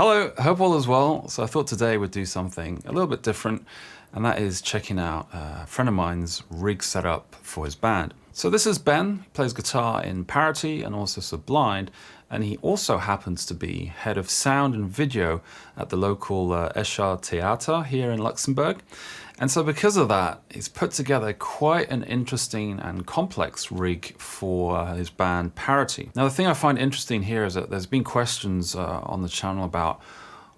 Hello, hope all is well. So I thought today we'd do something a little bit different, and that is checking out a friend of mine's rig setup for his band. So this is Ben. He plays guitar in Parity and also Sublind, and he also happens to be head of sound and video at the local Escher Theater here in Luxembourg. And so because of that, he's put together quite an interesting and complex rig for his band Parity. Now the thing I find interesting here is that there's been questions on the channel about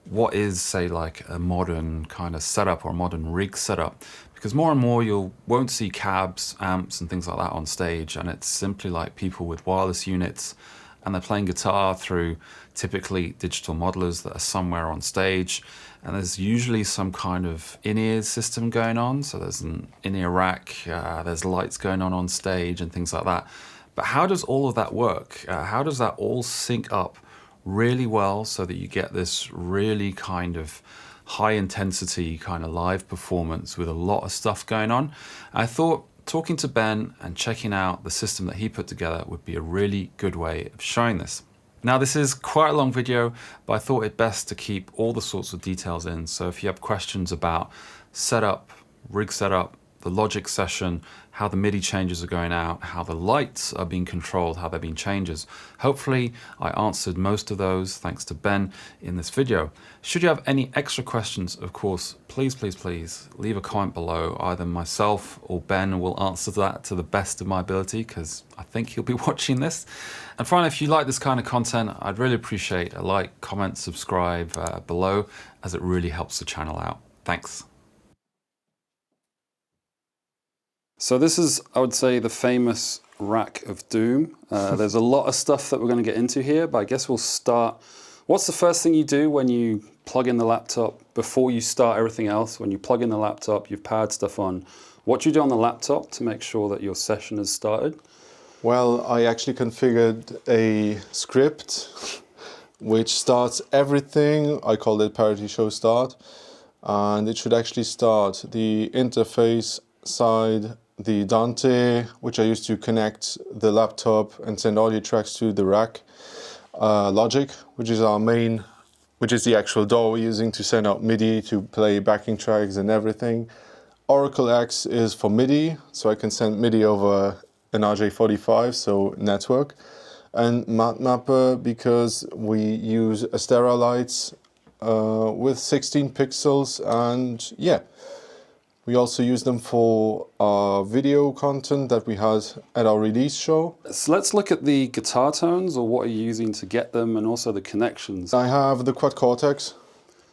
what is, say, like a modern kind of setup or a modern rig setup. Because more and more you won't see cabs, amps and things like that on stage, and it's simply like people with wireless units and they're playing guitar through typically digital modelers that are somewhere on stage, and there's usually some kind of in-ear system going on. So there's an in-ear rack, there's lights going on stage and things like that. But how does all of that work? How does that all sync up really well so that you get this really kind of high intensity kind of live performance with a lot of stuff going on? I thought talking to Ben and checking out the system that he put together would be a really good way of showing this. Now this is quite a long video, but I thought it best to keep all the sorts of details in. So if you have questions about setup, rig setup, the logic session, how the Midi changes are going out, how the lights are being controlled, how there have been changes. Hopefully I answered most of those thanks to Ben in this video. Should you have any extra questions, of course, please leave a comment below. Either myself or Ben will answer that to the best of my ability, because I think he'll be watching this. And finally, if you like this kind of content, I'd really appreciate a like, comment, subscribe below, as it really helps the channel out. Thanks. So this is, I would say, the famous rack of doom. There's a lot of stuff that we're going to get into here, but I guess we'll start. What's the first thing you do when you plug in the laptop before you start everything else? When you plug in the laptop, you've powered stuff on. What do you do on the laptop to make sure that your session has started? Well, I actually configured a script which starts everything. I called it Parity Show Start, and it should actually start the interface side, the DANTE, which I use to connect the laptop and send audio tracks to the rack, Logic, which is our main, which is the actual DAW we're using to send out MIDI to play backing tracks and everything. Oracle X is for MIDI, so I can send MIDI over an RJ45, so network. And Mapper because we use Astera Lights with 16 pixels, and yeah. We also use them for video content that we had at our release show. So let's look at the guitar tones, or what are you using to get them, and also the connections. I have the Quad Cortex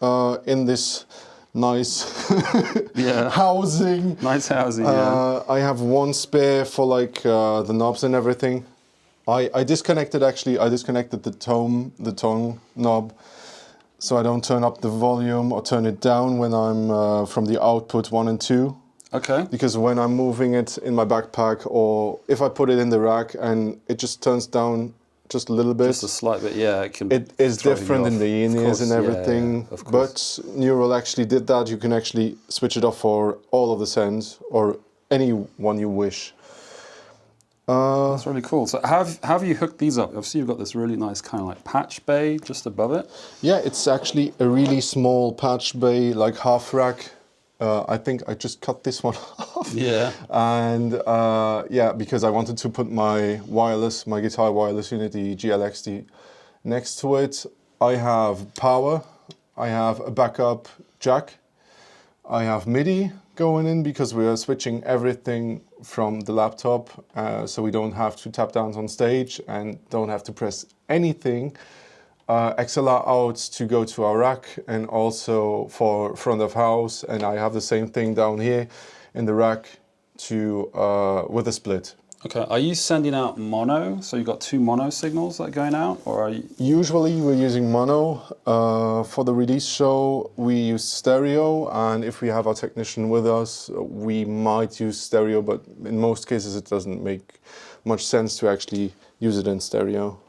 in this nice housing. Nice housing, yeah. I have one spare for like the knobs and everything. I disconnected the tone knob, so I don't turn up the volume or turn it down when I'm from the output 1 and 2. Okay. Because when I'm moving it in my backpack, or if I put it in the rack and it just turns down just a little bit. Just a slight bit, yeah. It is different in the in-ears and everything. Yeah, of course. But Neural actually did that. You can actually switch it off for all of the sends, or any one you wish. That's really cool. So how have you hooked these up? Obviously you've got this really nice kind of like patch bay just above it. Yeah, it's actually a really small patch bay, like half rack. I think I just cut this one off. Yeah. And yeah, because I wanted to put my guitar wireless unit, the GLXD, next to it. I have power, I have a backup jack, I have MIDI going in because we are switching everything from the laptop, so we don't have to tap dance on stage and don't have to press anything. XLR outs to go to our rack, and also for front of house, and I have the same thing down here in the rack to with a split. Okay, are you sending out mono? So you've got 2 mono signals that are going out, or are you? Usually we're using mono. For the release show we use stereo, and if we have our technician with us we might use stereo, but in most cases it doesn't make much sense to actually use it in stereo,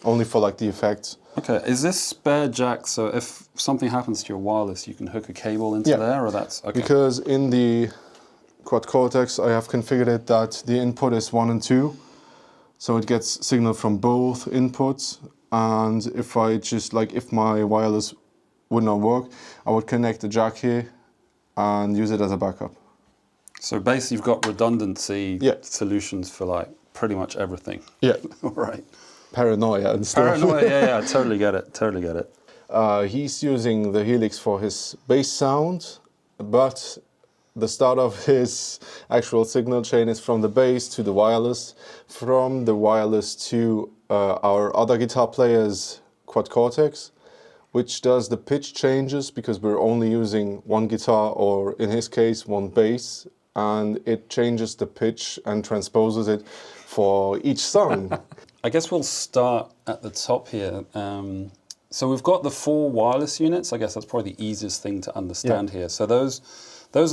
only for like the effects. Okay, is this spare jack, so if something happens to your wireless you can hook a cable into there, or that's okay? Because in the Quad Cortex I have configured it that the input is 1 and 2, so it gets signal from both inputs, and if I just if my wireless would not work, I would connect the jack here and use it as a backup. So basically you've got redundancy Yeah. solutions for like pretty much everything. Yeah. All right. Paranoia and stuff. Paranoia, yeah, I totally get it, totally get it. He's using the Helix for his bass sound, but the start of his actual signal chain is from the bass to the wireless, from the wireless to our other guitar player's Quad Cortex, which does the pitch changes because we're only using one guitar, or in his case, one bass, and it changes the pitch and transposes it for each song. I guess we'll start at the top here. So we've got the 4 wireless units. I guess that's probably the easiest thing to understand here. So those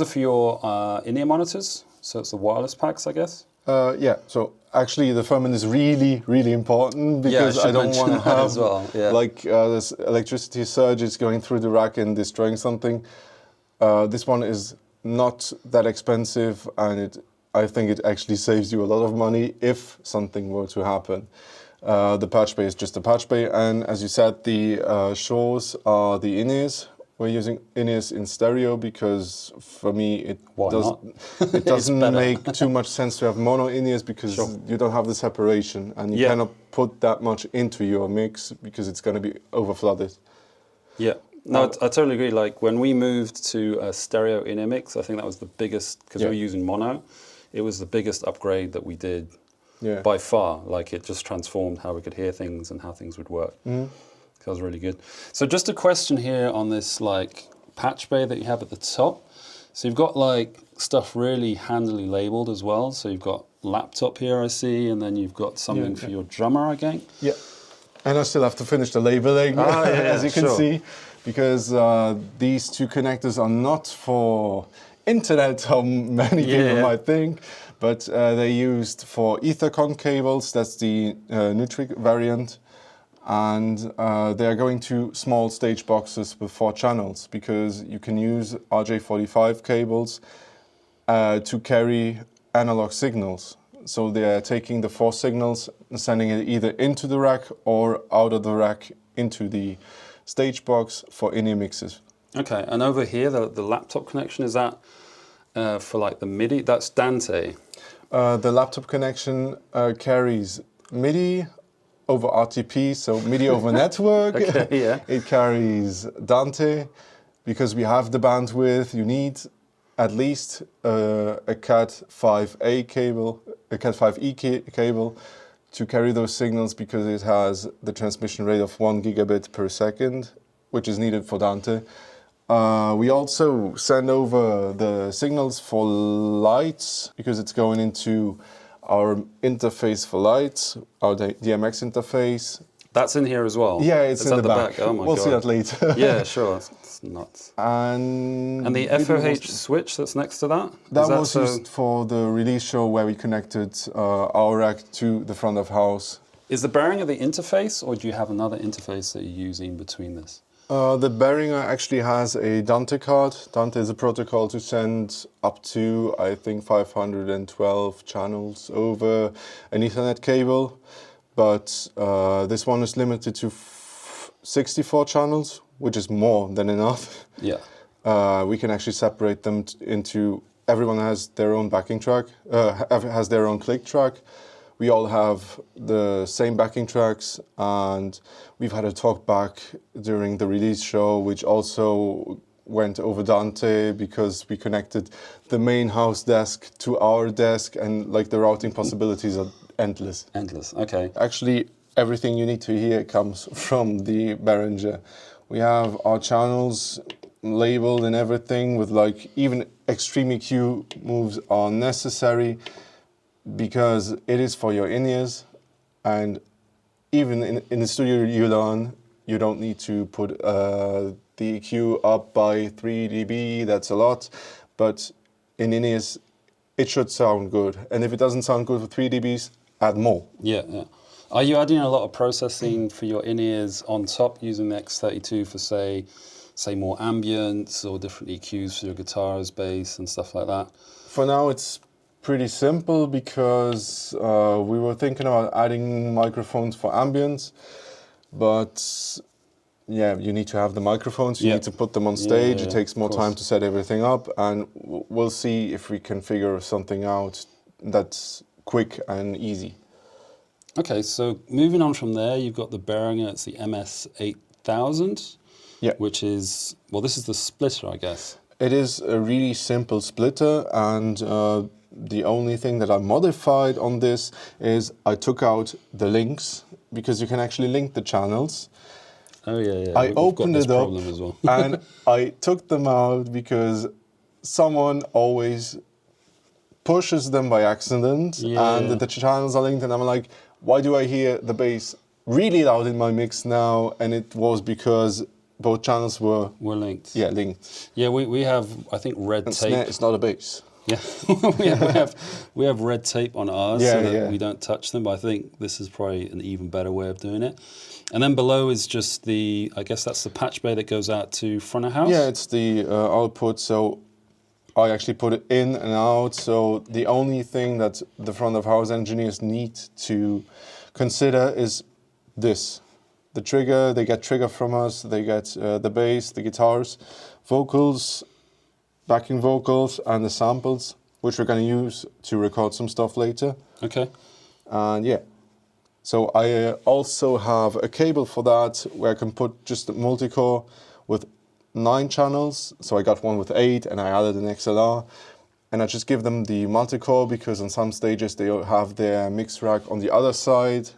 are for your in-ear monitors. So it's the wireless packs, I guess. Yeah, so actually the Furman is really, really important because I don't want to have as well. Yeah. like this electricity surge is going through the rack and destroying something. This one is not that expensive, and I think it actually saves you a lot of money if something were to happen. The patch bay is just a patch bay, and as you said, the Shures are the in-ears. We're using in-ears in stereo because for me it doesn't make too much sense to have mono in-ears because you don't have the separation, and you cannot put that much into your mix because it's going to be over-flooded. Yeah. No, I totally agree. Like when we moved to a stereo in-ear mix, I think that was the biggest, because we were using mono, it was the biggest upgrade that we did by far. Like it just transformed how we could hear things and how things would work. That was really good. So just a question here on this like patch bay that you have at the top. So you've got like stuff really handily labeled as well. So you've got laptop here, I see, and then you've got something for your drummer, I think. Yeah. And I still have to finish the labeling, as you can see, because these 2 connectors are not for internet, how many people might think, but they're used for Ethercon cables. That's the Nutric variant. And they are going to small stage boxes with 4 channels because you can use RJ45 cables to carry analog signals. So they are taking the 4 signals and sending it either into the rack or out of the rack into the stage box for in-ear mixes. Okay, and over here, the laptop connection, is that for like the Midi? That's DANTE. The laptop connection carries Midi over RTP, so Midi over network. It carries DANTE because we have the bandwidth. You need at least a Cat5A cable, a Cat5e cable to carry those signals because it has the transmission rate of 1 gigabit per second, which is needed for DANTE. We also send over the signals for lights because it's going into our interface for lights, our DMX interface. That's in here as well? Yeah, it's in the back. Oh my God. We'll see that later. Yeah, sure. It's nuts. And the FOH switch that's next to that? That was used for the release show where we connected our rack to the front of house. Is the Behringer the interface, or do you have another interface that you're using between this? The Behringer actually has a DANTE card. DANTE is a protocol to send up to, I think, 512 channels over an Ethernet cable. But this one is limited to 64 channels, which is more than enough. Yeah. We can actually separate them into, everyone has their own backing track, has their own click track. We all have the same backing tracks, and we've had a talk back during the release show, which also went over DANTE because we connected the main house desk to our desk, and like the routing possibilities are endless. Endless, okay. Actually, everything you need to hear comes from the Behringer. We have our channels labeled and everything with like even extreme EQ moves are necessary, because it is for your in-ears, and even in the studio you learn, you don't need to put the EQ up by 3 dB, that's a lot, but in in-ears it should sound good, and if it doesn't sound good for 3 dBs, add more. Yeah, yeah. Are you adding a lot of processing for your in-ears on top using the X32 for say more ambience or different EQs for your guitars, bass and stuff like that? For now it's pretty simple because we were thinking about adding microphones for ambience, but yeah, you need to have the microphones, you need to put them on stage, it takes more time to set everything up, and we'll see if we can figure something out that's quick and easy. Okay, so moving on from there, you've got the Behringer, it's the MS8000, which is, well, this is the splitter, I guess. It is a really simple splitter, and the only thing that I modified on this is I took out the links, because you can actually link the channels. Oh yeah. I opened it up as well. and I took them out because someone always pushes them by accident, and the channels are linked, and I'm like, why do I hear the bass really loud in my mix now? And it was because both channels were linked. Yeah, linked. Yeah, we have, I think, red tape. Snare is not a bass. Yeah, we have red tape on ours so that we don't touch them, but I think this is probably an even better way of doing it. And then below is just the, I guess that's the patch bay that goes out to front of house? Yeah, it's the output, so I actually put it in and out, so the only thing that the front of house engineers need to consider is this. The trigger, they get trigger from us, they get the bass, the guitars, vocals, backing vocals, and the samples, which we're going to use to record some stuff later. Okay. And yeah, so I also have a cable for that where I can put just a multi-core with 9 channels. So I got one with 8 and I added an XLR. And I just give them the multi-core because on some stages they have their mix rack on the other side.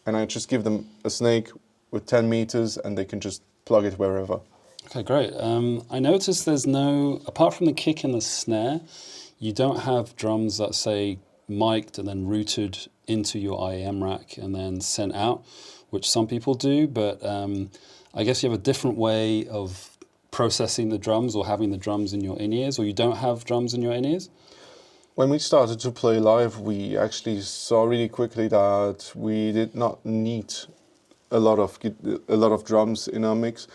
And I just give them a snake with 10 meters and they can just plug it wherever. Okay, great. I noticed there's no, apart from the kick and the snare, you don't have drums that say mic'd and then routed into your IAM rack and then sent out, which some people do, but I guess you have a different way of processing the drums or having the drums in your in-ears, or you don't have drums in your in-ears? When we started to play live, we actually saw really quickly that we did not need a lot of drums in our mix.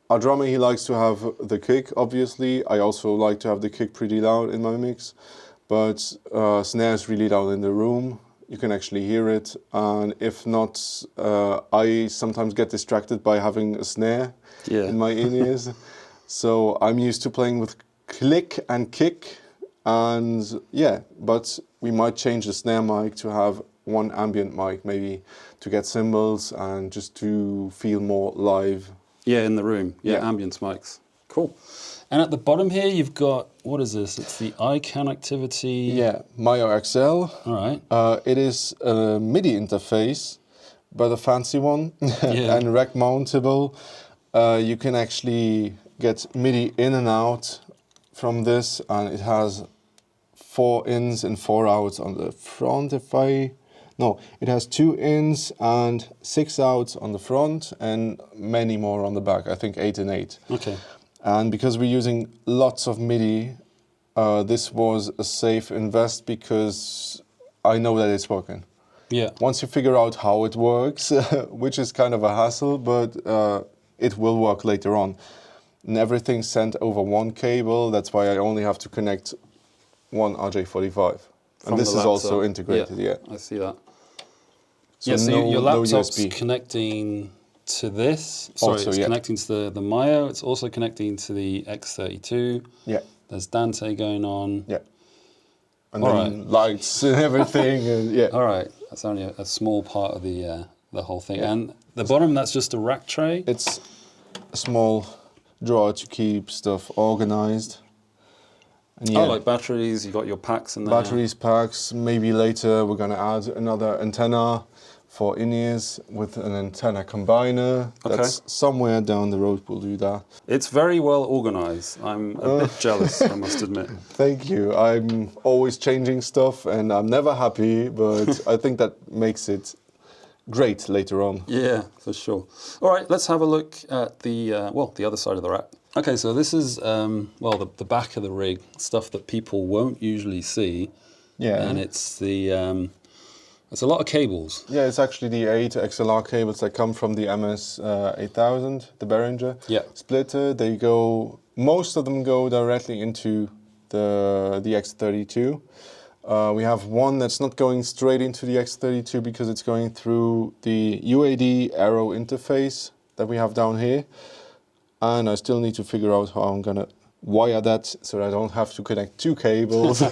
Our drummer, he likes to have the kick, obviously. I also like to have the kick pretty loud in my mix, but snare is really loud in the room. You can actually hear it, and if not, I sometimes get distracted by having a snare in my in-ears. So I'm used to playing with click and kick, and yeah, but we might change the snare mic to have one ambient mic, maybe to get cymbals and just to feel more live. Yeah, in the room. Yeah, ambience mics. Cool. And at the bottom here, you've got, what is this? It's the iConnectivity. Yeah, mioXL. All right. It is a Midi interface, but a fancy one, and rack mountable. You can actually get Midi in and out from this, and it has 4 ins and 4 outs on the front. No, it has 2 ins and 6 outs on the front, and many more on the back. I think 8 and 8. Okay. And because we're using lots of Midi, this was a safe invest because I know that it's working. Yeah. Once you figure out how it works, which is kind of a hassle, but it will work later on. And everything's sent over one cable. That's why I only have to connect one RJ45. And this is also integrated, I see that. So so your laptop's USB. Connecting to this. Sorry, it's connecting to the Mio. It's also connecting to the X32. Yeah. There's Dante going on. Yeah. And then lights and everything. And All right. That's only a small part of the whole thing. Yeah. And the bottom, that's just a rack tray? It's a small drawer to keep stuff organized. And like batteries, you got your packs in there. Batteries, packs. Maybe later we're going to add another antenna for in-ears with an antenna combiner. Okay. That's somewhere down the road we'll do that. It's very well organized. I'm a bit jealous, I must admit. Thank you. I'm always changing stuff and I'm never happy, but I think that makes it great later on. Yeah, for sure. All right, let's have a look at the other side of the rack. Okay, so this is, the back of the rig, stuff that people won't usually see. Yeah. And it's it's a lot of cables. Yeah, it's actually the 8 XLR cables that come from the MS8000, the Behringer splitter. Most of them go directly into the X32. We have one that's not going straight into the X32 because it's going through the UAD Arrow interface, that we have down here. And I still need to figure out how I'm gonna wire that so I don't have to connect 2 cables. All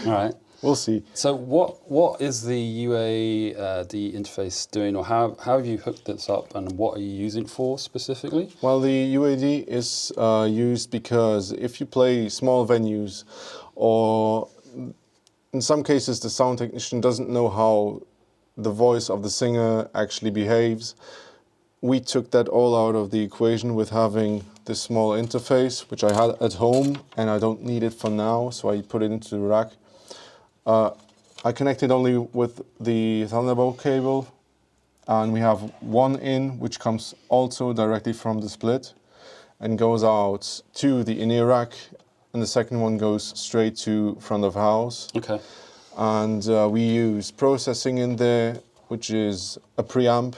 right. We'll see. So what is the UAD interface doing, or how have you hooked this up, and what are you using it for specifically? Well, the UAD is used because if you play small venues, or in some cases the sound technician doesn't know how the voice of the singer actually behaves, we took that all out of the equation with having this small interface, which I had at home and I don't need it for now, so I put it into the rack. I connected only with the Thunderbolt cable, and we have one in which comes also directly from the split and goes out to the in-ear rack, and the second one goes straight to front of house. Okay. And we use processing in there, which is a preamp,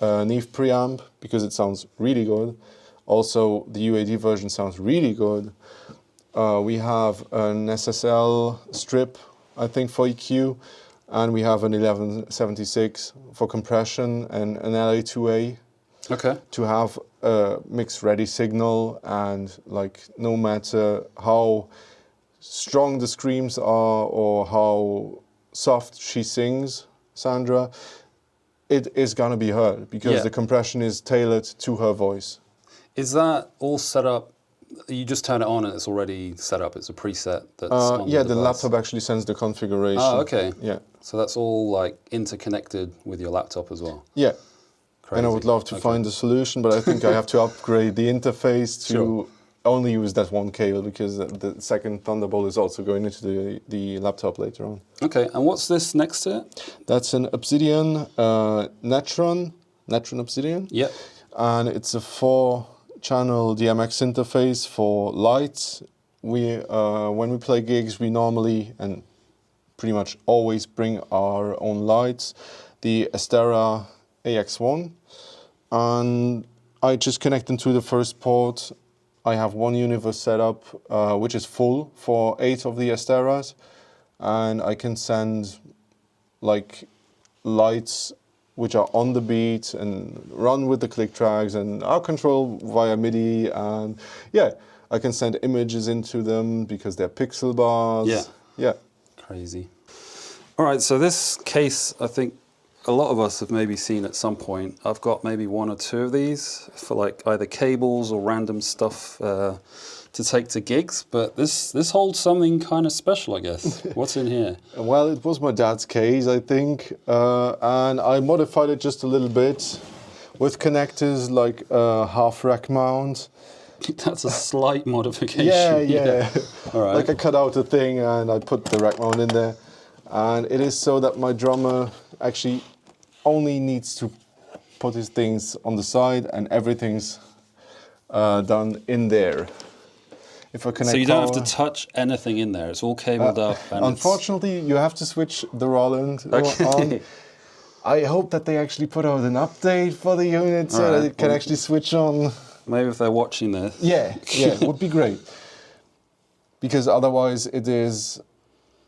a Neve preamp, because it sounds really good. Also, the UAD version sounds really good. We have an SSL strip, I think, for EQ, and we have an 1176 for compression and an LA2A. Okay. To have a mix ready signal, and like no matter how strong the screams are or how soft she sings, Sandra, it is gonna be heard because the compression is tailored to her voice. Is that all set up? You just turn it on and it's already set up. It's a preset that's on yeah, the the device. laptop actually sends the configuration. Oh, okay. Yeah. So that's all like interconnected with your laptop as well. Yeah. Crazy. And I would love to find a solution, but I think I have to upgrade the interface to only use that one cable, because the second Thunderbolt is also going into the laptop later on. Okay, and what's this next to it? That's an Obsidian NETRON Obsidian. Yep. And it's a 4-channel DMX interface for lights. We when we play gigs, we normally and pretty much always bring our own lights. The Astera AX1, and I just connect them to the first port. I have one universe set up, which is full for 8 of the Asteras, and I can send like lights which are on the beat and run with the click tracks and are controlled via Midi, and yeah, I can send images into them because they're pixel bars. Yeah. Yeah. Crazy. All right, so this case, I think a lot of us have maybe seen at some point. I've got maybe 1 or 2 of these for like either cables or random stuff to take to gigs, but this holds something kind of special, I guess. What's in here? Well, it was my dad's case, I think, and I modified it just a little bit with connectors like a half rack mount. That's a slight modification. Yeah. All right. Like I cut out a thing and I put the rack mount in there, and it is so that my drummer actually only needs to put his things on the side and everything's done in there. If I connect so you don't have to touch anything in there, it's all cabled up. And unfortunately, you have to switch the Roland on. I hope that they actually put out an update for the unit so that it can actually switch on. Maybe if they're watching this. Yeah, it would be great. Because otherwise it is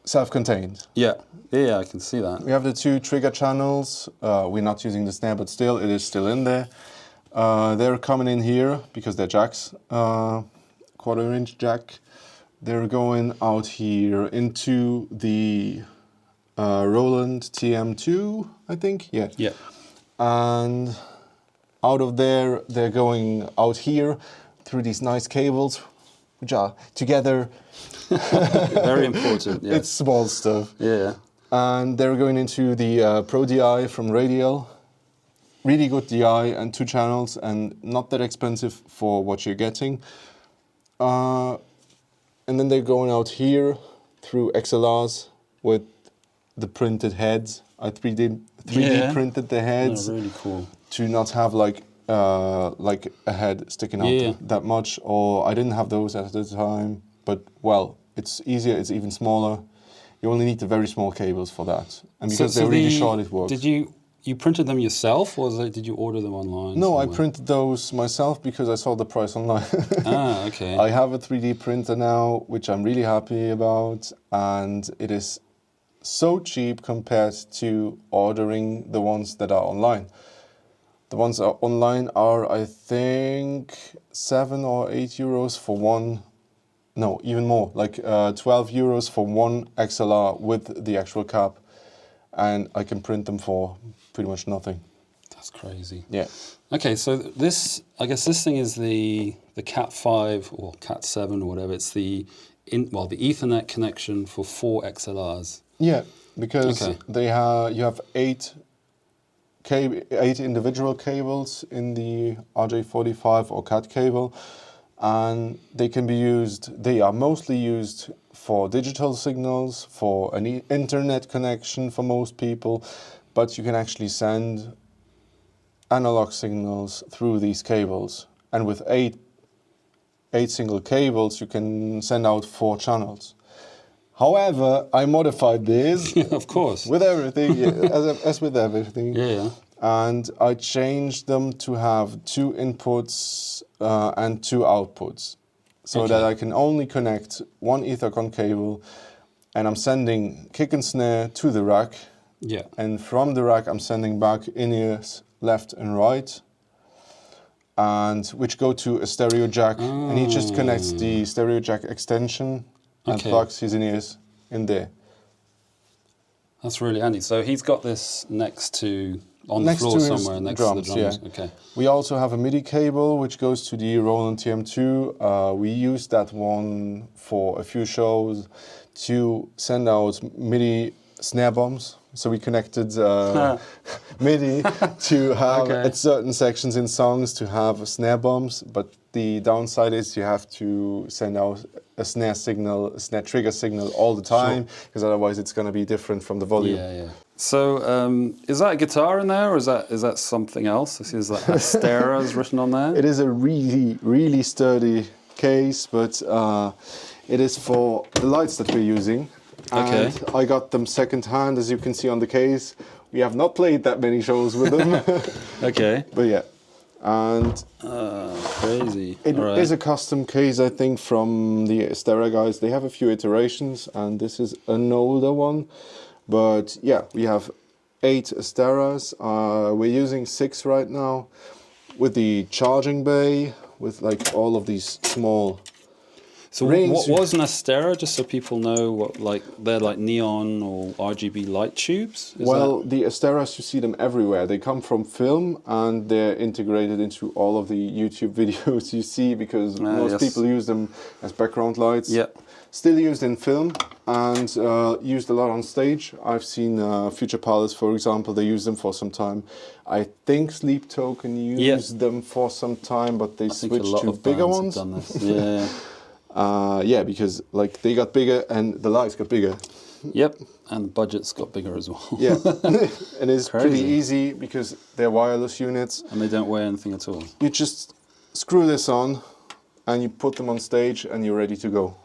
self-contained. Yeah, I can see that. We have the 2 trigger channels. We're not using the snare, but still, it is still in there. They're coming in here because they're jacks, 1/4-inch jack. They're going out here into the Roland TM2, I think. Yeah. And out of there, they're going out here through these nice cables, which are together. Very important. Yeah. It's small stuff. Yeah. And they're going into the Pro DI from Radial. Really good DI and 2 channels, and not that expensive for what you're getting. And then they're going out here through XLRs with the printed heads. I 3D printed the heads. Oh, really cool. To not have like a head sticking out that much, or I didn't have those at the time, but well, it's easier, it's even smaller. You only need the very small cables for that, and because they're really short, it works. Did you printed them yourself, or did you order them online? No, somewhere? I printed those myself because I saw the price online. Okay. I have a 3D printer now, which I'm really happy about, and it is so cheap compared to ordering the ones that are online. The ones online are, I think, 7 or 8 euros for one. No, even more, like 12 euros for one XLR with the actual cap. And I can print them for pretty much nothing. That's crazy. Yeah. Okay, so this, I guess this thing is the Cat 5 or Cat 7 or whatever. It's the the Ethernet connection for 4 XLRs. Yeah, because Okay. you have 8 individual cables in the RJ45 or CAT cable, and they can be used. They are mostly used for digital signals, for an internet connection for most people, but you can actually send analog signals through these cables, and with eight single cables you can send out 4 channels. However, I modified this Of course. with everything, yeah, as with everything. Yeah. And I changed them to have 2 inputs and 2 outputs, so Okay. that I can only connect one Ethercon cable, and I'm sending kick and snare to the rack, Yeah. and from the rack I'm sending back in-ears left and right, and which go to a stereo jack, and he just connects the stereo jack extension and Okay. plugs his in-ears in there. That's really handy. So he's got this next to, on the Next floor to his somewhere, next drums, to the drums. yeah. Okay. We also have a Midi cable which goes to the Roland TM2. We used that one for a few shows to send out Midi snare bombs. So we connected Midi to have Okay. at certain sections in songs to have snare bombs, but the downside is you have to send out a snare signal, a snare trigger signal all the time, because otherwise it's going to be different from the volume. Yeah. So is that a guitar in there, or is that something else? This is like Astera is written on there. It is a really, really sturdy case, but it is for the lights that we're using. Okay. And I got them second hand, as you can see on the case. We have not played that many shows with them. Okay. But yeah. And Crazy. it All right. is a custom case, I think, from the Astera guys. They have a few iterations, and this is an older one. But yeah, we have 8 Asteras. We're using 6 right now with the charging bay, with like all of these small. So what was an Astera, just so people know what, like, they're like neon or RGB light tubes? Well, the Asteras, you see them everywhere. They come from film, and they're integrated into all of the YouTube videos you see, because most people use them as background lights. Yeah. Still used in film, and used a lot on stage. I've seen Future Pilots, for example, they use them for some time. I think Sleep Token used them for some time, but they switched to bigger ones. Done this. Yeah. Yeah, because like they got bigger and the lights got bigger. Yep, and the budget's got bigger as well. Yeah, and it's pretty Crazy. easy because they're wireless units. And they don't weigh anything at all. You just screw this on, and you put them on stage, and you're ready to go.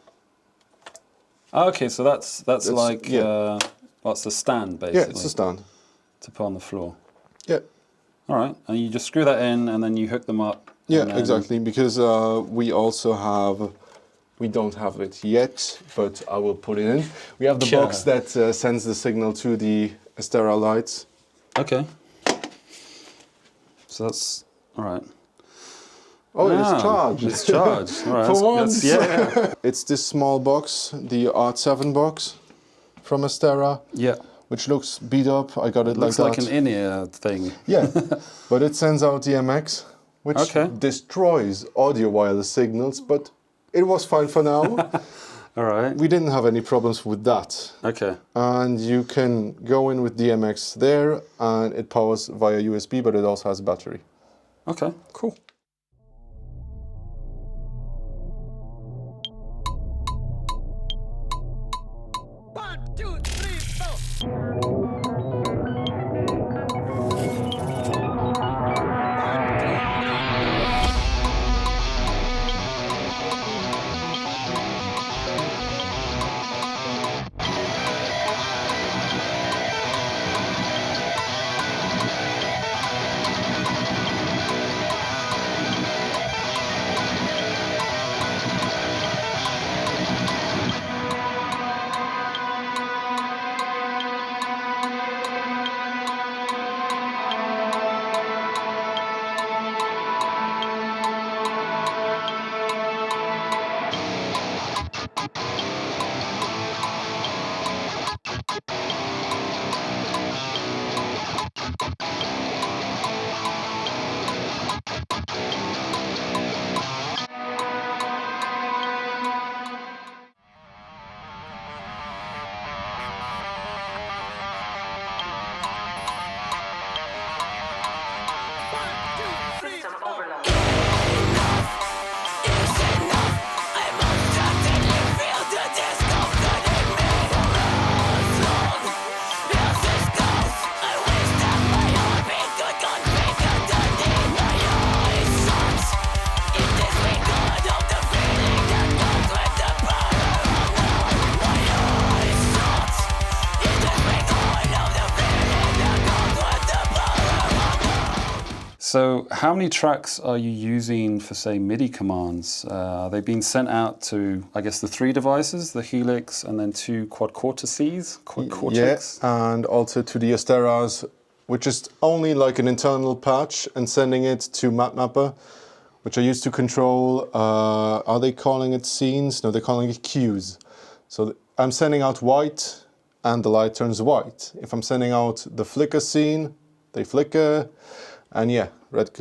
Okay, so that's like that's the stand basically. Yeah, it's a stand to put on the floor. Yeah. All right, and you just screw that in, and then you hook them up. Yeah, exactly. Because we also have. We don't have it yet, but I will put it in. We have the box that sends the signal to the Astera Lights. Okay. So that's all right. Oh, it's charged. It's charged. All right. For once. Yeah. It's this small box, the Art7 box from Astera. Yeah. Which looks beat up. I got it Looks like like an in-ear thing. Yeah, but it sends out DMX, which destroys audio wireless signals, but it was fine for now. All right. We didn't have any problems with that. Okay. And you can go in with DMX there, and it powers via USB, but it also has a battery. Okay, cool. So how many tracks are you using for, say, MIDI commands? Are they being sent out to, I guess, the 3 devices, the Helix and then 2 Quad Cortex? Yeah, and also to the Asteras, which is only like an internal patch, and sending it to MapMapper, which I use to control, are they calling it scenes? No, they're calling it cues. So I'm sending out white and the light turns white. If I'm sending out the flicker scene, they flicker. And yeah, red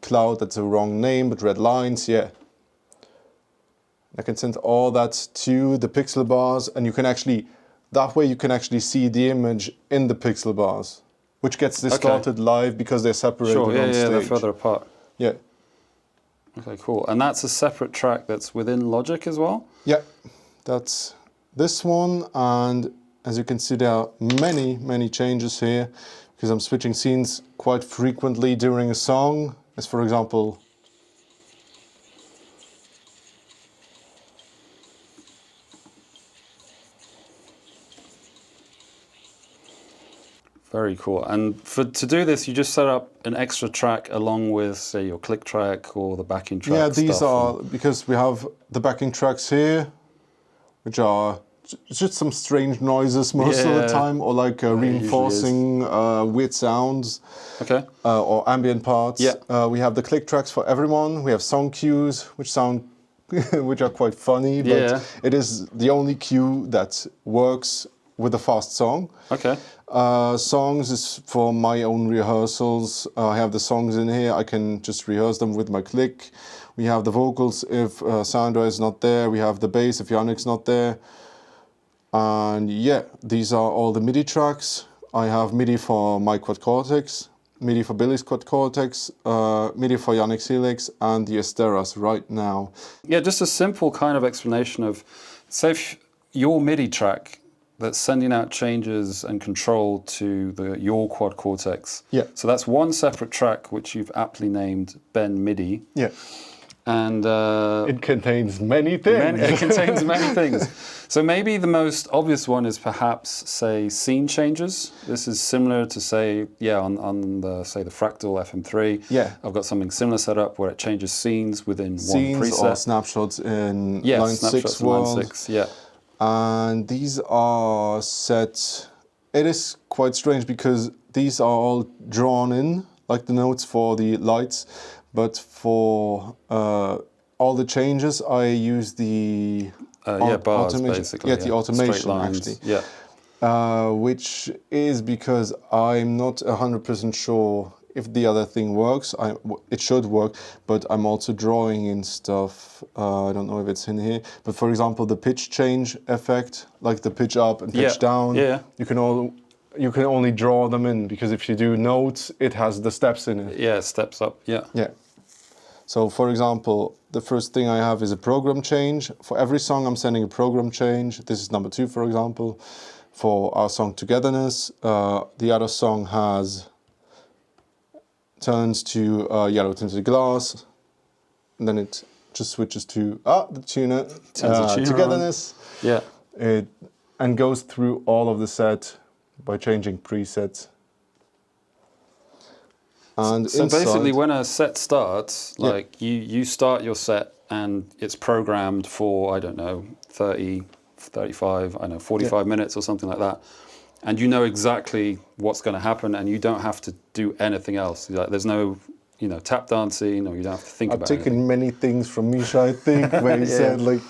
cloud, that's a wrong name, but red lines, yeah. I can send all that to the pixel bars, and you can actually, that way you can actually see the image in the pixel bars, which gets distorted live because they're separated on stage. Yeah, they're further apart. Yeah. Okay, cool. And that's a separate track that's within Logic as well? Yeah, that's this one, and as you can see, there are many, many changes here, because I'm switching scenes quite frequently during a song, as for example, very cool. And to do this, you just set up an extra track along with, say, your click track or the backing track. Yeah, these are, because we have the backing tracks here, which are just some strange noises most of the time, or like reinforcing weird sounds, or ambient parts. Yeah. We have the click tracks for everyone. We have song cues, which sound, which are quite funny, but it is the only cue that works with a fast song. Okay. Songs is for my own rehearsals. I have the songs in here. I can just rehearse them with my click. We have the vocals if Sandra is not there. We have the bass if Yannick's not there. And yeah, these are all the MIDI tracks. I have MIDI for my Quad Cortex, MIDI for Billy's Quad Cortex, MIDI for Yannick's Helix, and the Asteras right now. Yeah, just a simple kind of explanation of, say, if your MIDI track that's sending out changes and control to your Quad Cortex. Yeah. So that's one separate track which you've aptly named Ben MIDI. Yeah. And it contains many things. It contains many things. So maybe the most obvious one is perhaps, say, scene changes. This is similar to, say, on the, say, the Fractal FM3. Yeah. I've got something similar set up where it changes scenes within one preset. Scenes or snapshots in Line6 world. Line6, yeah. And these are set, it is quite strange because these are all drawn in, like the notes for the lights, but for all the changes I use the bars, basically. Yeah, the automation actually. Yeah. Which is because I'm not 100% sure if the other thing works. It should work, but I'm also drawing in stuff. I don't know if it's in here, but for example, the pitch change effect, like the pitch up and pitch down. Yeah. You can only draw them in, because if you do notes, it has the steps in it. Yeah, steps up. Yeah. Yeah. So for example, the first thing I have is a program change. For every song, I'm sending a program change. This is number 2, for example, for our song Togetherness. The other song turns to yellow tinted glass, and then it just switches to the tuner, Togetherness. Yeah. And goes through all of the set by changing presets. And so basically, when a set starts, like you start your set and it's programmed for, I don't know, 30, 35, 45 minutes or something like that. And you know exactly what's going to happen, and you don't have to do anything else. Like, there's no, tap dancing, or you don't have to think about it. I've taken many things from Misha, I think, where he said, like,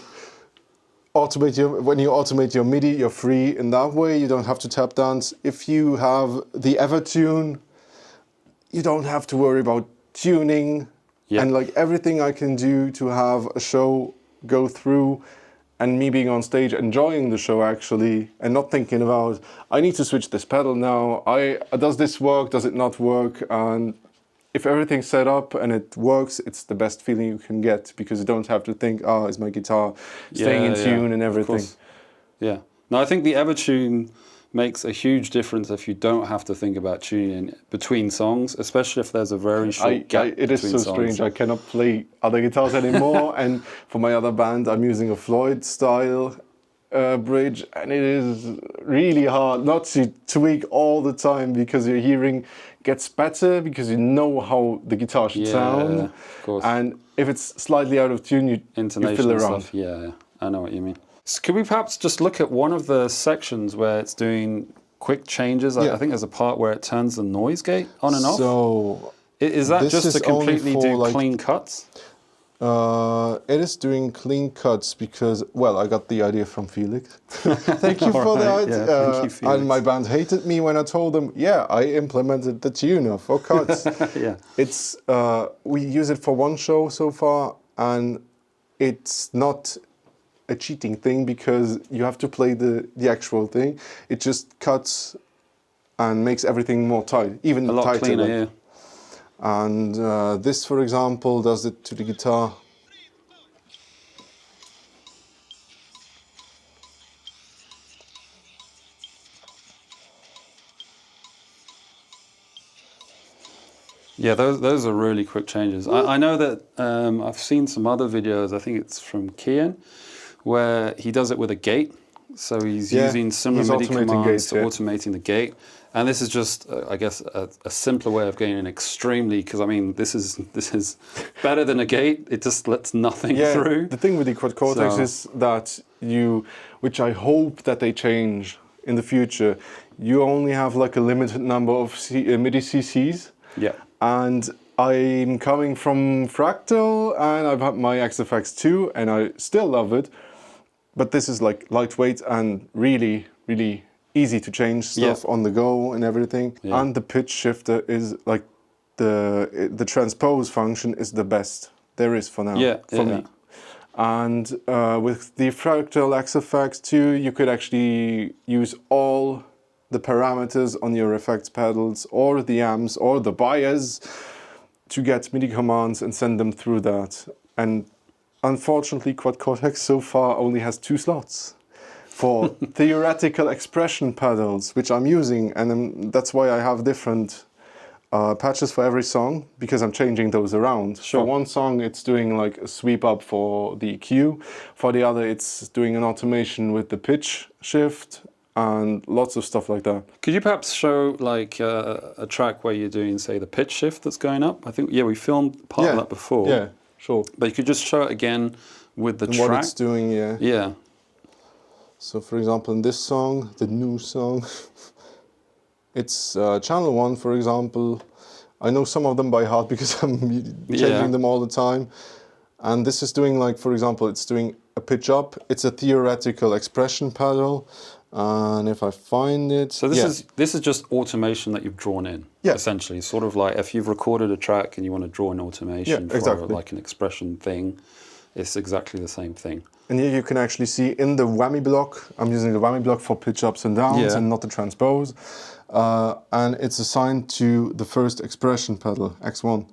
when you automate your MIDI, you're free in that way. You don't have to tap dance. If you have the Evertune, you don't have to worry about tuning. And like everything I can do to have a show go through, and me being on stage enjoying the show actually, and not thinking about, I need to switch this pedal now, does this work, does it not work? And if everything's set up and it works, it's the best feeling you can get, because you don't have to think, is my guitar staying in tune and everything. Yeah. No, I think the Evertune makes a huge difference if you don't have to think about tuning between songs, especially if there's a very short gap it is so strange. I cannot play other guitars anymore, and for my other band, I'm using a Floyd style bridge, and it is really hard not to tweak all the time because your hearing gets better because you know how the guitar should sound. Of course. And if it's slightly out of tune, you Intonation fiddle and around. stuff. Yeah, I know what you mean. So could we perhaps just look at one of the sections where it's doing quick changes? I think there's a part where it turns the noise gate on and off. So is that just to completely do like, clean cuts? It is doing clean cuts because, well, I got the idea from Felix. Thank you for that. Yeah, thank you, Felix. And my band hated me when I told them, yeah, I implemented the tuner for cuts. Yeah. It's we use it for one show so far, and it's not a cheating thing because you have to play the actual thing. It just cuts and makes everything more tight, even A lot tighter. cleaner, yeah. And this, for example, does it to the guitar. Yeah, those are really quick changes. I know that I've seen some other videos, I think it's from Kian, where he does it with a gate. So he's using similar MIDI commands gates, to automating the gate. And this is just, I guess, a simpler way of getting an extremely, because I mean, this is better than a gate. It just lets nothing through. The thing with the Quad Cortex is that which I hope that they change in the future, you only have like a limited number of MIDI CCs. Yeah. And I'm coming from Fractal, and I've had my XFX too, and I still love it. But this is like lightweight and really, really easy to change stuff on the go and everything. Yeah. And the pitch shifter is like the transpose function is the best there is for now. For me. And with the Fractal XFX 2, you could actually use all the parameters on your effects pedals or the amps or the bias to get MIDI commands and send them through that. And unfortunately, Quad Cortex so far only has 2 slots for theoretical expression pedals, which I'm using, and that's why I have different patches for every song, because I'm changing those around. Sure. For one song, it's doing like a sweep up for the EQ. For the other, it's doing an automation with the pitch shift and lots of stuff like that. Could you perhaps show like a track where you're doing, say, the pitch shift that's going up? I think, we filmed part of that before. Yeah, sure. But you could just show it again with the track. What it's doing, yeah. Yeah. So for example, in this song, the new song, it's channel 1, for example. I know some of them by heart because I'm changing them all the time. And this is doing, like, for example, it's doing a pitch up. It's a theoretical expression pedal. And if I find it... So this is just automation that you've drawn in, essentially. Sort of like if you've recorded a track and you want to draw an automation for like an expression thing, it's exactly the same thing. And here you can actually see in the whammy block, I'm using the whammy block for pitch ups and downs and not the transpose. And it's assigned to the first expression pedal, X1.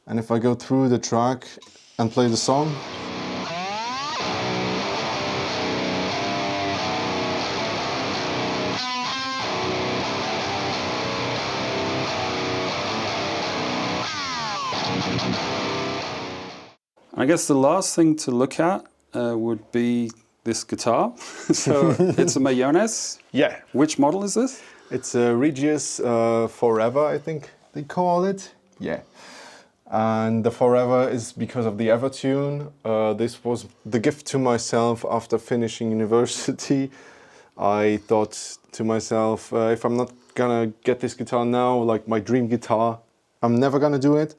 And if I go through the track and play the song, I guess the last thing to look at would be this guitar. So it's a Mayones. Yeah. Which model is this? It's a Regius Forever, I think they call it. Yeah. And the Forever is because of the Evertune. This was the gift to myself after finishing university. I thought to myself, if I'm not gonna get this guitar now, like my dream guitar, I'm never gonna do it.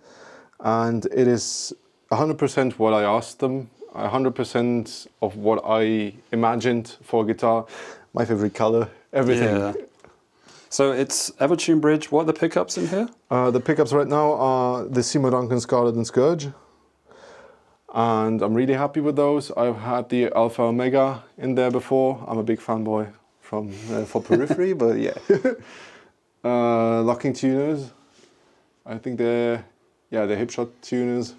And it is 100% what I asked them, 100% of what I imagined for a guitar, my favorite color, everything. Yeah. So it's Evertune bridge. What are the pickups in here? The pickups right now are the Seymour Duncan Scarlet and Scourge. And I'm really happy with those. I've had the Alpha Omega in there before. I'm a big fanboy for Periphery, but yeah. Locking tuners. I think they're Hipshot tuners.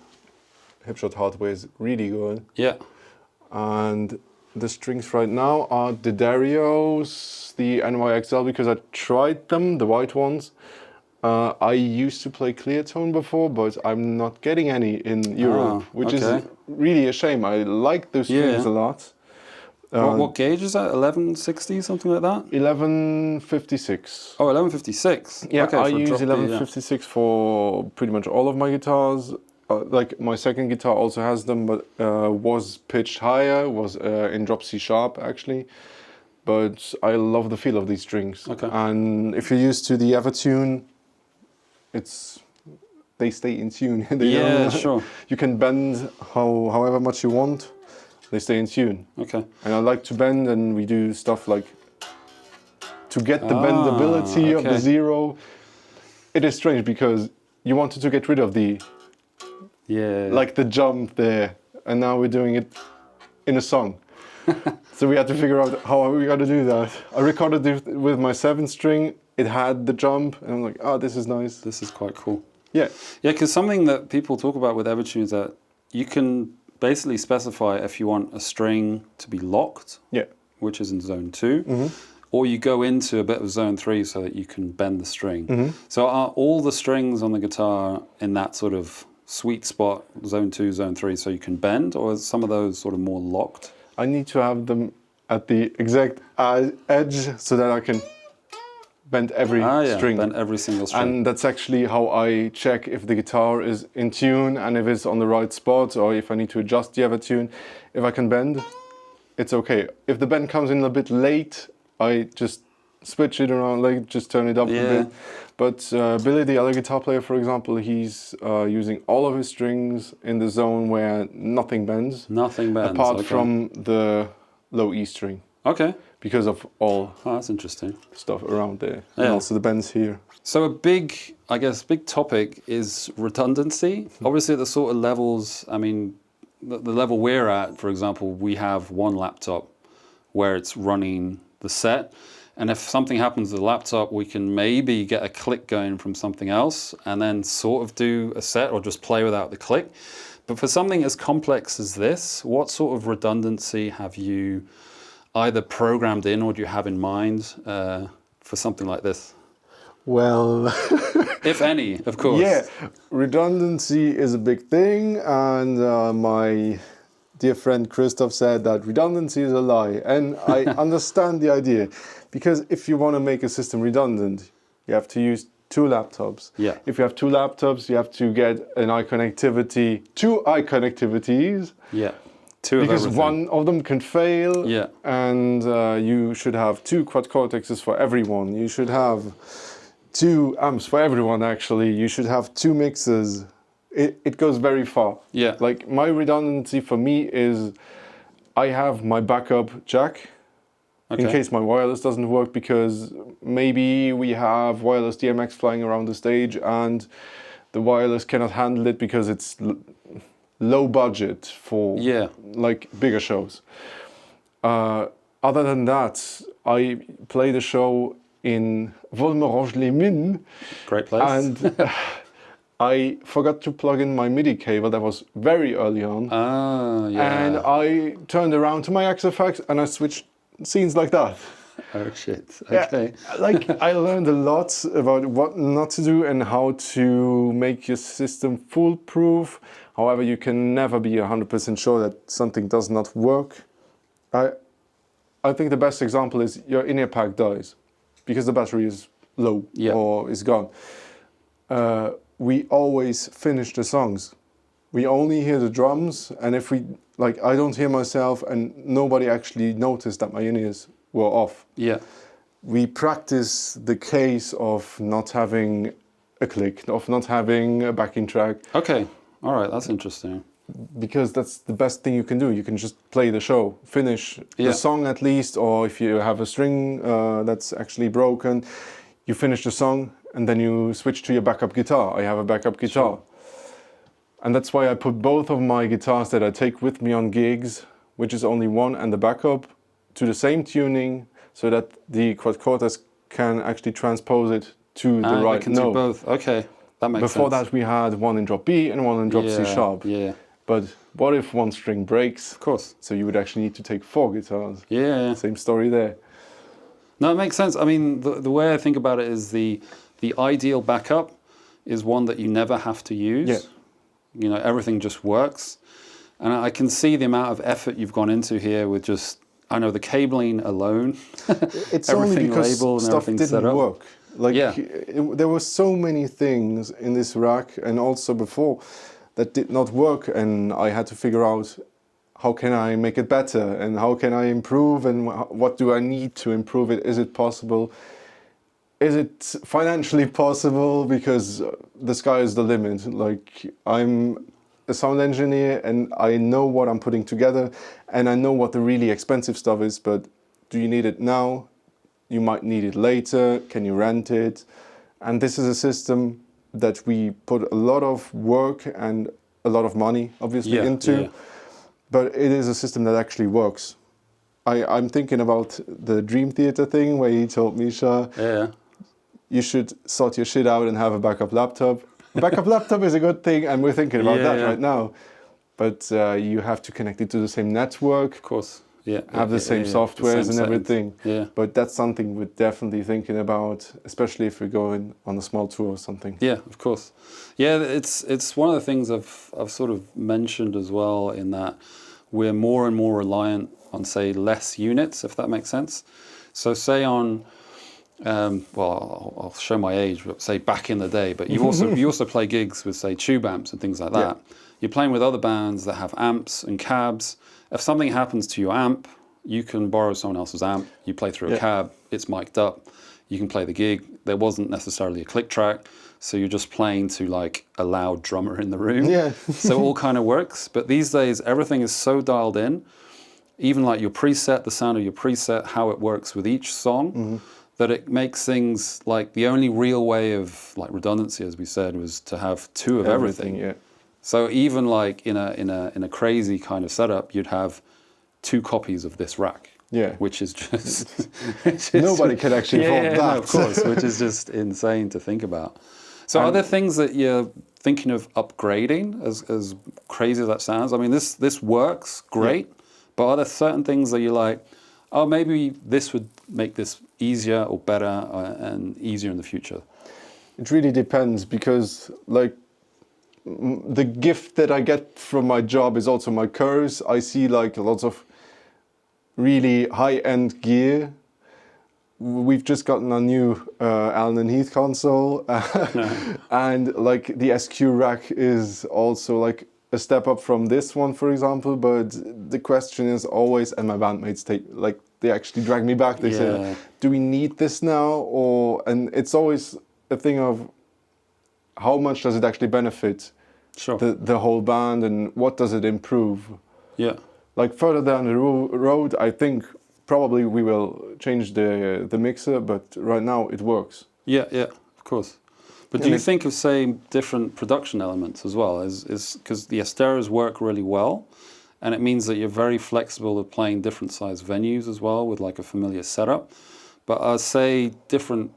Hipshot hardware is really good. Yeah. And the strings right now are the Darios, the mioXL, because I tried them, the white ones. I used to play clear tone before, but I'm not getting any in Europe, which is really a shame. I like those strings a lot. What gauge is that? 1160, something like that? 1156. Oh, 1156. Yeah, okay, I for a use drop D, 1156 for pretty much all of my guitars. Like my second guitar also has them, but was pitched higher, was in drop C sharp actually. But I love the feel of these strings. Okay. And if you're used to the Evertune, they stay in tune. Yeah, sure. You can bend however much you want. They stay in tune. Okay. And I like to bend, and we do stuff like to get the bendability of the okay. zero. It is strange because you wanted to get rid of the like the jump there, and now we're doing it in a song. So we had to figure out how are we going to do that. I recorded it with my 7-string. It had the jump, and I'm like, oh, this is nice. This is quite cool. Yeah. Yeah, because something that people talk about with Evertune is that you can basically specify if you want a string to be locked, which is in zone 2, or you go into a bit of zone 3 so that you can bend the string. So are all the strings on the guitar in that sort of sweet spot, zone 2, zone 3, so you can bend, or is some of those sort of more locked? I need to have them at the exact edge so that I can bend every string. Bend every single string. And that's actually how I check if the guitar is in tune and if it's on the right spot, or if I need to adjust the Evertune. If I can bend, it's okay. If the bend comes in a bit late, I just switch it around, like just turn it up a bit. But Billy, the other guitar player, for example, he's using all of his strings in the zone where nothing bends. Nothing bends, apart from the low E string. Okay. Because of all that's interesting stuff around there. And also the bends here. So a big topic is redundancy. Obviously at the sort of levels, I mean, the level we're at, for example, we have one laptop where it's running the set. And if something happens to the laptop, we can maybe get a click going from something else and then sort of do a set or just play without the click. But for something as complex as this, what sort of redundancy have you either programmed in or do you have in mind for something like this? Well... if any, of course. Yeah, redundancy is a big thing, and my dear friend Christoph said that redundancy is a lie, and I understand the idea, because if you want to make a system redundant, you have to use 2 laptops. Yeah. If you have 2 laptops, you have to get an iConnectivity, 2 iConnectivities. Yeah. Because one of them can fail, yeah. And you should have 2 quad cortexes for everyone. You should have 2 amps for everyone, actually. You should have 2 mixers. It goes very far. Yeah. Like, my redundancy for me is I have my backup jack in case my wireless doesn't work, because maybe we have wireless DMX flying around the stage and the wireless cannot handle it because it's low budget for like bigger shows. Other than that, I play the show in Volmerange-les-Mines. Great place. And I forgot to plug in my Midi cable. That was very early on. And I turned around to my XFX and I switched scenes like that. Oh shit, okay. Yeah, like I learned a lot about what not to do and how to make your system foolproof. However, you can never be 100% sure that something does not work. I think the best example is your in-ear pack dies because the battery is low or is gone. We always finish the songs. We only hear the drums, and if we, like, I don't hear myself and nobody actually noticed that my in-ears were off. Yeah. We practice the case of not having a click, of not having a backing track. Okay, all right, that's interesting. Because that's the best thing you can do. You can just play the show, finish the song at least, or if you have a string that's actually broken, you finish the song and then you switch to your backup guitar. I have a backup guitar. Sure. And that's why I put both of my guitars that I take with me on gigs, which is only one, and the backup, to the same tuning, so that the quad cortex can actually transpose it to the right note. can do both. Okay, that makes sense. Before that, we had one in drop B and one in drop C sharp. Yeah. But what if one string breaks? Of course. So you would actually need to take 4 guitars. Yeah. Same story there. No, it makes sense. I mean, the way I think about it is the ideal backup is one that you never have to use. Yeah. You know, everything just works. And I can see the amount of effort you've gone into here with just I know the cabling alone, It's only everything because labeled and stuff everything set didn't up. work. Like, Yeah. there were so many things in this rack and also before that did not work, and I had to figure out how can I make it better and how can I improve and what do I need to improve it? Is it possible? Is it financially possible? Because the sky is the limit. Like, I'm a sound engineer and I know what I'm putting together and I know what the really expensive stuff is, but do you need it now? You might need it later. Can you rent it? And this is a system that we put a lot of work and a lot of money, obviously, into. But it is a system that actually works. I'm thinking about the Dream Theater thing where he told Misha, you should sort your shit out and have a backup laptop. A backup laptop is a good thing, and we're thinking about that right now. But you have to connect it to the same network. Of course. Have the same softwares and everything. Yeah. But that's something we're definitely thinking about, especially if we're going on a small tour or something. Yeah, of course. Yeah, it's one of the things I've sort of mentioned as well, in that we're more and more reliant on, say, less units, if that makes sense. So say on, well, I'll show my age, but say back in the day, but you also play gigs with, say, tube amps and things like that. Yeah. You're playing with other bands that have amps and cabs. If something happens to your amp, you can borrow someone else's amp. You play through a cab, it's mic'd up. You can play the gig. There wasn't necessarily a click track, so you're just playing to like a loud drummer in the room. Yeah. So it all kind of works. But these days, everything is so dialed in, even like your preset, the sound of your preset, how it works with each song, that it makes things like the only real way of like redundancy, as we said, was to have two of everything. Yeah. So even like in a crazy kind of setup, you'd have 2 copies of this rack. Yeah. Which is just nobody can actually afford that. No, of course, which is just insane to think about. So are there things that you're thinking of upgrading, as crazy as that sounds? I mean, this works great, but are there certain things that you're like, oh, maybe this would make this easier or better and easier in the future? It really depends, because like the gift that I get from my job is also my curse. I see like lots of really high-end gear. We've just gotten a new Allen and Heath console, and like the SQ rack is also like a step up from this one, for example. But the question is always, and my bandmates they actually drag me back. They say, "Do we need this now?" And it's always a thing of how much does it actually benefit the whole band, and what does it improve? Yeah. Like further down the road, I think probably we will change the mixer, but right now it works. Yeah, of course. But do you think of, say, different production elements as well? Is because the Asteras work really well, and it means that you're very flexible with playing different size venues as well with like a familiar setup. But say different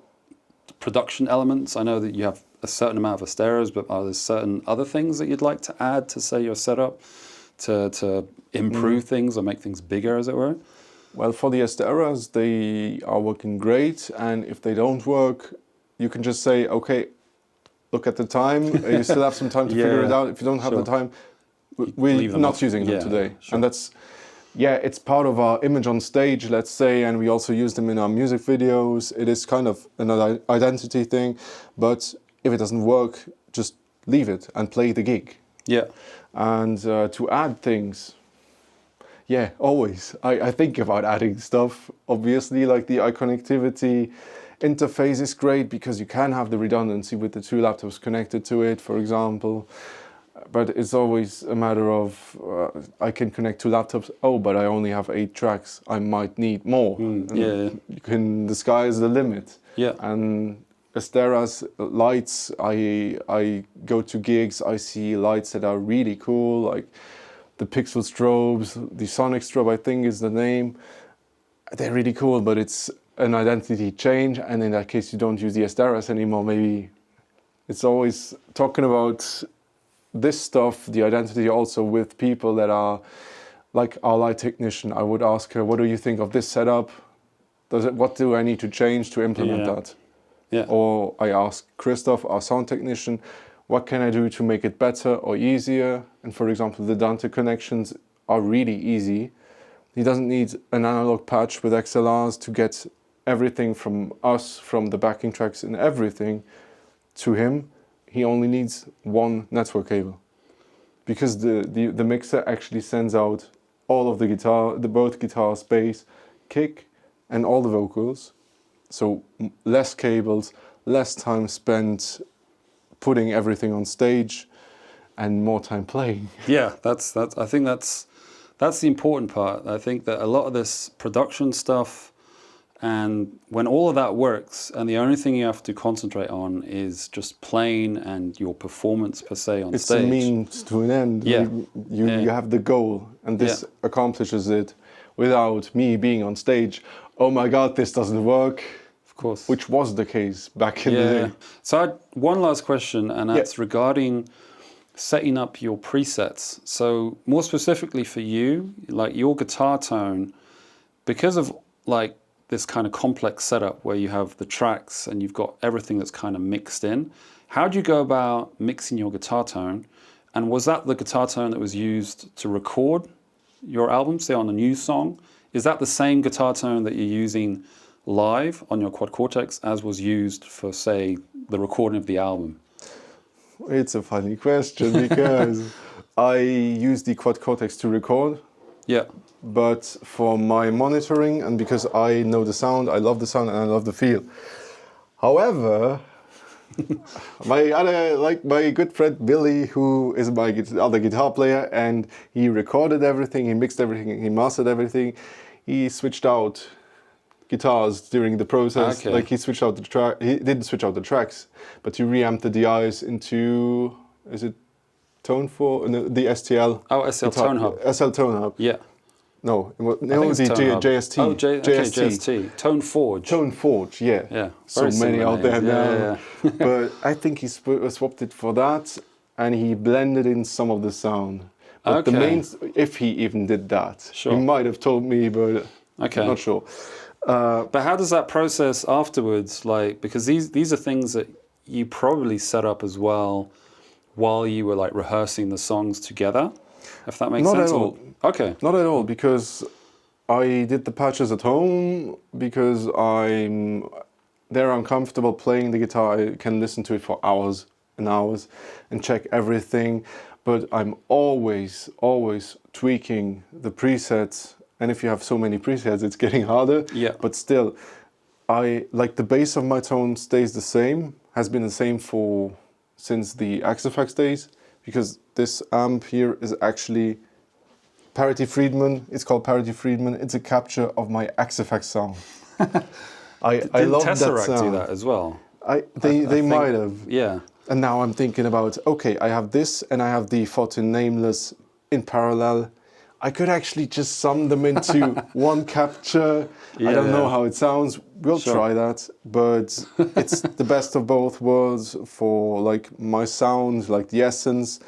production elements. I know that you have a certain amount of Asteras, but are there certain other things that you'd like to add to, say, your setup to improve things or make things bigger, as it were? Well, for the Asteras, they are working great, and if they don't work, you can just say, okay, look at the time. You still have some time to figure it out. If you don't have the time, we're not using them today. And that's, it's part of our image on stage, let's say, and we also use them in our music videos. It is kind of another identity thing, but if it doesn't work, just leave it and play the gig. Yeah. And to add things, always. I think about adding stuff. Obviously, like the iConnectivity interface is great because you can have the redundancy with the 2 laptops connected to it, for example. But it's always a matter of, I can connect 2 laptops. Oh, but I only have 8 tracks. I might need more. The sky is the limit. Yeah. And Astera's lights, I go to gigs, I see lights that are really cool, like the pixel strobes, the sonic strobe, I think is the name. They're really cool, but it's an identity change, and in that case you don't use the Asteras anymore. Maybe it's always talking about this stuff, the identity, also with people that are like our light technician. I would ask her, what do you think of this setup? What do I need to change to implement that? Yeah. Or I ask Christoph, our sound technician, what can I do to make it better or easier? And for example, the DANTE connections are really easy. He doesn't need an analog patch with XLRs to get everything from us, from the backing tracks and everything to him. He only needs one network cable, because the mixer actually sends out all of the guitar, both guitars, bass, kick, and all the vocals. So less cables, less time spent putting everything on stage, and more time playing. Yeah, that's. I think that's the important part. I think that a lot of this production stuff, and when all of that works, and the only thing you have to concentrate on is just playing and your performance per se on It's stage. a means to an end. Yeah. You have the goal, and this accomplishes it without me being on stage. Oh my God, this doesn't work. Of course. Which was the case back in the day. So I had one last question, and that's regarding setting up your presets. So more specifically for you, like your guitar tone, because of like this kind of complex setup where you have the tracks and you've got everything that's kind of mixed in, how do you go about mixing your guitar tone? And was that the guitar tone that was used to record your album, say on a new song? Is that the same guitar tone that you're using live on your Quad Cortex as was used for, say, the recording of the album? It's a funny question, because I use the Quad Cortex to record. Yeah. But for my monitoring, and because I know the sound, I love the sound and I love the feel. However, my good friend Billy, who is my other guitar player, and he recorded everything, he mixed everything, he mastered everything. He switched out guitars during the process. Okay. Like he switched out the track. He didn't switch out the tracks, but he reamped the DIs into, is it Tone 4? No, the STL. Oh, SL guitar, Tone Hub. SL Tone Hub. Yeah. No, I think it's the Tone Hub. JST. Oh, JST. Tone Forge. Tone Forge, yeah. Yeah. So Very many similar out there names. now. Yeah. But I think he swapped it for that, and he blended in some of the sound. But the main, if he even did that, Sure. he might have told me, but Okay. I'm not sure. But how does that process afterwards, like, because these are things that you probably set up as well while you were like rehearsing the songs together, if that makes Not sense? at all. Okay. Not at all, because I did the patches at home, because I'm comfortable playing the guitar. I can listen to it for hours and hours and check everything, but I'm always tweaking the presets. And if you have so many presets, it's getting harder. Yeah. But still, the base of my tone stays the same, has been the same since the Axe-Fx days, because this amp here is actually Parity Friedman. It's called Parity Friedman. It's a capture of my Axe-Fx sound. I love that sound. Tesseract do that as well? They might have. Yeah. And now I'm thinking about, okay, I have this and I have the Fortin Nameless in parallel. I could actually just sum them into one capture. I don't know how it sounds. We'll try that. But it's the best of both worlds for like my sound, like the essence,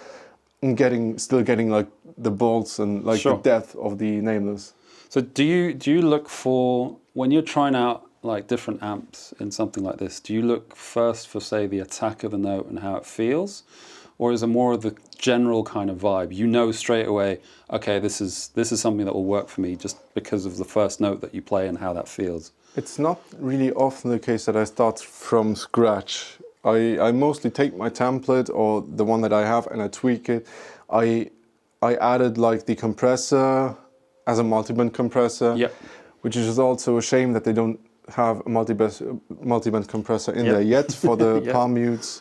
and still getting like the bolts and like the depth of the Nameless. So do you look for, when you're trying out like different amps in something like this, do you look first for, say, the attack of the note and how it feels? Or is it more of the general kind of vibe? You know straight away, okay, this is something that will work for me just because of the first note that you play and how that feels. It's not really often the case that I start from scratch. I mostly take my template or the one that I have and I tweak it. I added like the compressor as a multiband compressor, which is also a shame that they don't have a multiband compressor in there yet for the palm mutes.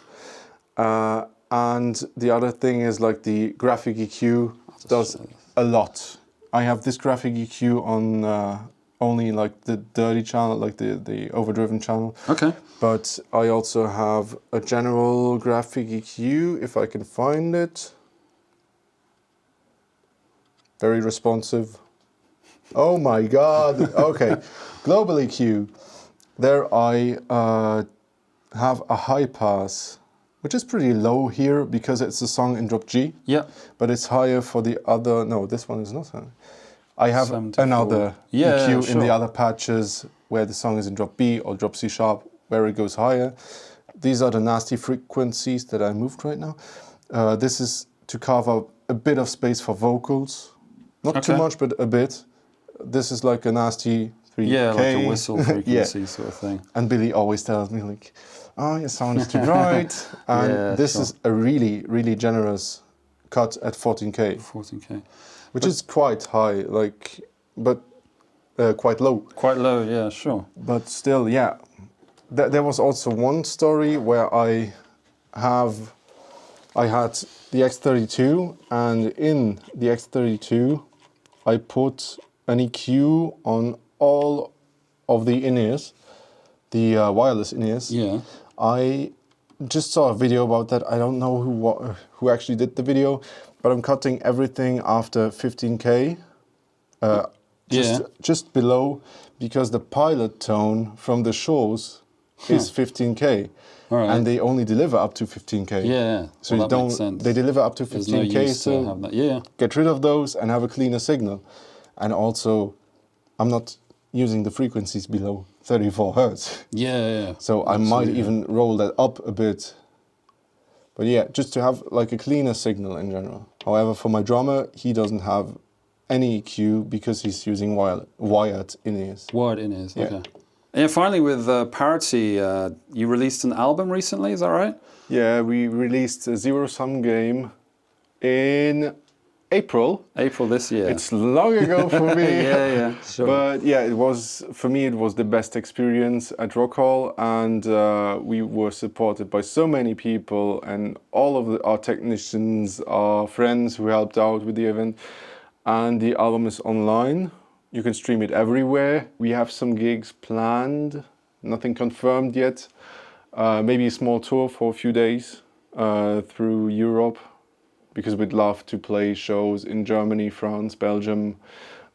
And the other thing is like the graphic EQ does a lot. I have this graphic EQ on only like the dirty channel, like the overdriven channel. Okay. But I also have a general graphic EQ, if I can find it. Very responsive. Oh my God. Okay. Global EQ. There I have a high pass, which is pretty low here because it's a song in drop G. Yeah. But it's higher for the other. No, this one is not. I have 74. another EQ in the other patches where the song is in drop B or drop C sharp, where it goes higher. These are the nasty frequencies that I moved right now. This is to carve out a bit of space for vocals. Not too much, but a bit. this is like a nasty 3K. Yeah, like a whistle frequency Yeah. sort of thing. And Billy always tells me like, oh, your sound is too bright. And Yeah, this sure. is a really, really generous cut at 14K, 14K. which is quite high, like, but quite low. Quite low, yeah, sure. But still, yeah. There was also one story where I had the X32, and in the X32 I put an EQ on all of the in-ears, the wireless in-ears. Yeah. I just saw a video about that. I don't know who actually did the video, but I'm cutting everything after 15K, just below, because the pilot tone from the Shures is 15K. All right. And they only deliver up to 15K. Yeah, So well, you that don't. makes sense. They deliver up to There's no 15K. use to have that. Yeah. Get rid of those and have a cleaner signal. And also, I'm not using the frequencies below 34 hertz. Yeah. So I might even roll that up a bit. But yeah, just to have like a cleaner signal in general. However, for my drummer, he doesn't have any EQ because he's using wired in-ears. Wired in-ears, Yeah. okay. And yeah, finally with Parity, you released an album recently, is that right? Yeah, we released a zero-sum game in April. April this year. It's long ago for me. yeah, sure. But yeah, it was, for me, it was the best experience at Rock Hall, and we were supported by so many people and all of our technicians, our friends who helped out with the event. And the album is online. You can stream it everywhere. We have some gigs planned, nothing confirmed yet. Maybe a small tour for a few days through Europe, because we'd love to play shows in Germany, France, Belgium,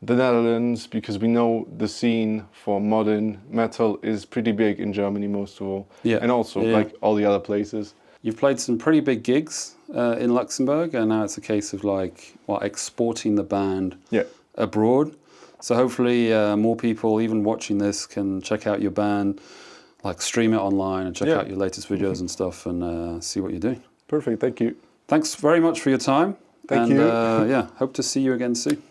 the Netherlands, because we know the scene for modern metal is pretty big in Germany most of all. Yeah. And also like all the other places. You've played some pretty big gigs in Luxembourg, and now it's a case of like, exporting the band abroad. So hopefully more people, even watching this, can check out your band, like stream it online and check out your latest videos and stuff, and see what you're doing. Perfect, thank you. Thanks very much for your time. Thank you. And hope to see you again soon.